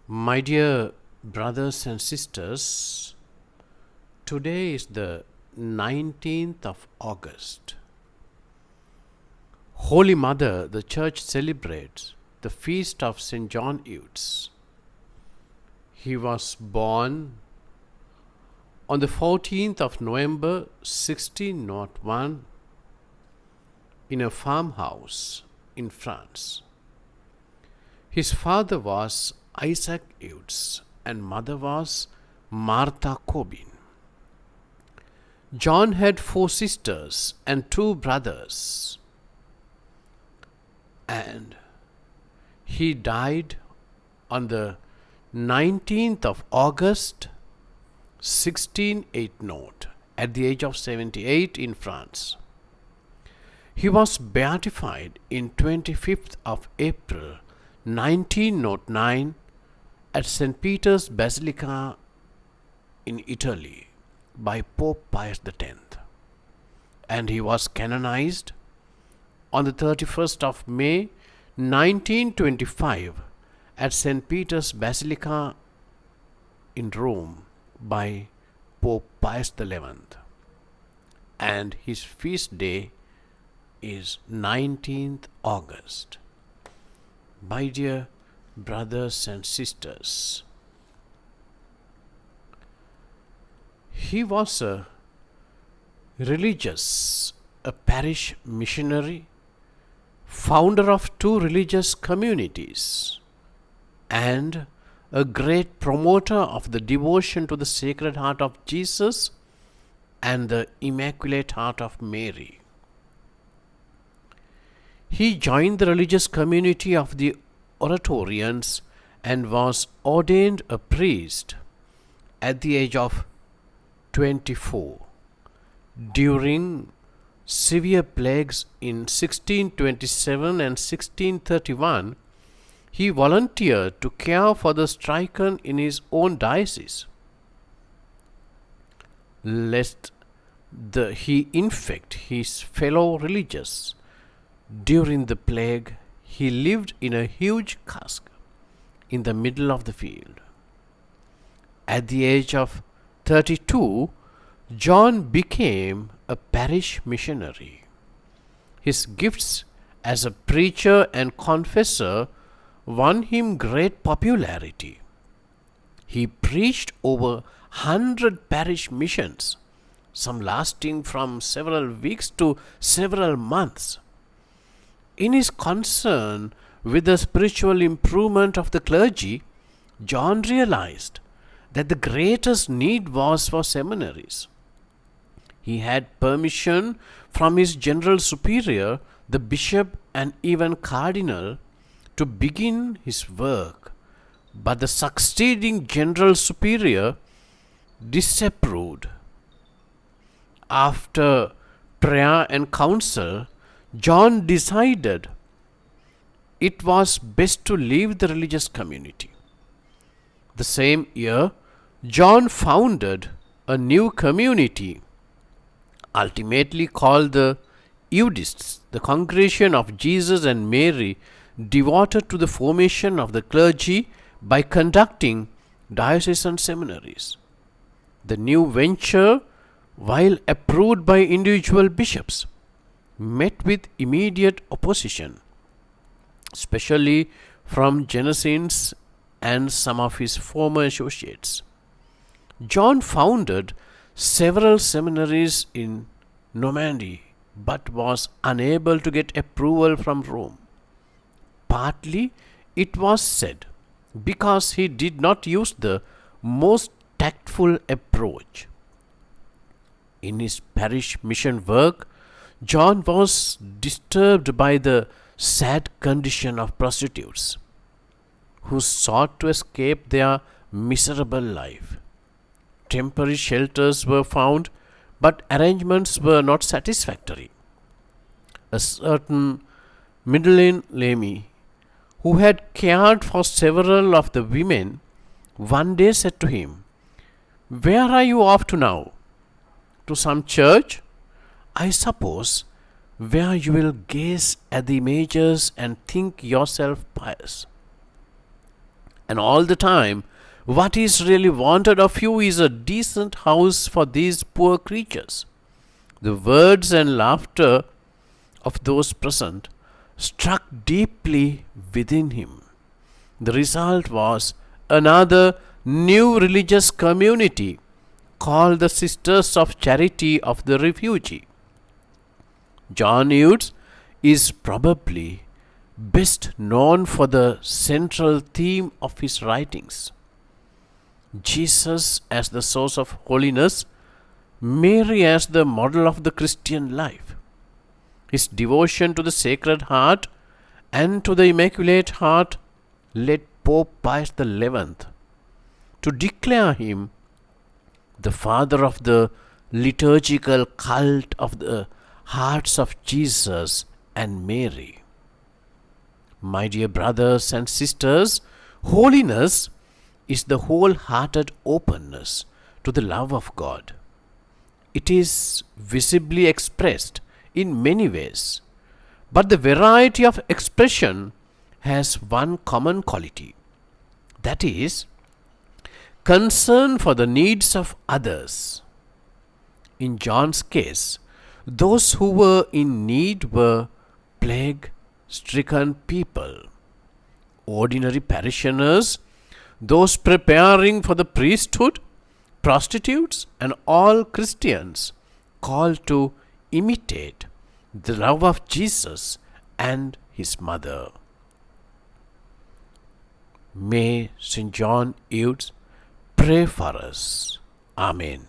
My dear brothers and sisters, today is the 19th of August. Holy Mother, the Church celebrates the feast of St. John Eudes. He was born on the 14th of November 1601 in a farmhouse in France. His father was Isaac Eudes and mother was Martha Cobin. John had 4 sisters and 2 brothers, and he died on the 19th of August 1680 at the age of 78 in France. He was beatified in 25th of April 1909 at St. Peter's Basilica in Italy by Pope Pius X, and he was canonized on the 31st of May 1925 at St. Peter's Basilica in Rome by Pope Pius XI, and his feast day is 19th August. My dear brothers and sisters, he was a religious, a parish missionary, founder of 2 religious communities, and a great promoter of the devotion to the Sacred Heart of Jesus and the Immaculate Heart of Mary. He joined the religious community of the Oratorians and was ordained a priest at the age of 24. During severe plagues in 1627 and 1631, he volunteered to care for the stricken in his own diocese, lest he infect his fellow religious. During the plague, he lived in a huge cask in the middle of the field. At the age of 32, John became a parish missionary. His gifts as a preacher and confessor won him great popularity. He preached over 100 parish missions, some lasting from several weeks to several months. In his concern with the spiritual improvement of the clergy, John realized that the greatest need was for seminaries. He had permission from his general superior, the bishop and even cardinal, to begin his work, but the succeeding general superior disapproved. After prayer and counsel, John decided it was best to leave the religious community. The same year, John founded a new community, ultimately called the Eudes, the Congregation of Jesus and Mary, devoted to the formation of the clergy by conducting diocesan seminaries. The new venture, while approved by individual bishops, met with immediate opposition, especially from Genossians and some of his former associates. John founded several seminaries in Normandy but was unable to get approval from Rome. Partly, it was said, because he did not use the most tactful approach. In his parish mission work, John was disturbed by the sad condition of prostitutes who sought to escape their miserable life. Temporary shelters were found, but arrangements were not satisfactory. A certain Midland Lamy, who had cared for several of the women, one day said to him, "Where are you off to now? To some church, I suppose, where you will gaze at the images and think yourself pious." And all the time, what is really wanted of you is a decent house for these poor creatures. The words and laughter of those present struck deeply within him. The result was another new religious community called the Sisters of Charity of the Refugee. John Eudes is probably best known for the central theme of his writings: Jesus as the source of holiness, Mary as the model of the Christian life. His devotion to the Sacred Heart and to the Immaculate Heart led Pope Pius XI to declare him the father of the liturgical cult of the hearts of Jesus and Mary. My dear brothers and sisters, holiness is the wholehearted openness to the love of God. It is visibly expressed in many ways, but the variety of expression has one common quality, that is, concern for the needs of others. In John's case, those who were in need were plague-stricken people, ordinary parishioners, those preparing for the priesthood, prostitutes, and all Christians called to imitate the love of Jesus and his mother. May St. John Eudes pray for us. Amen.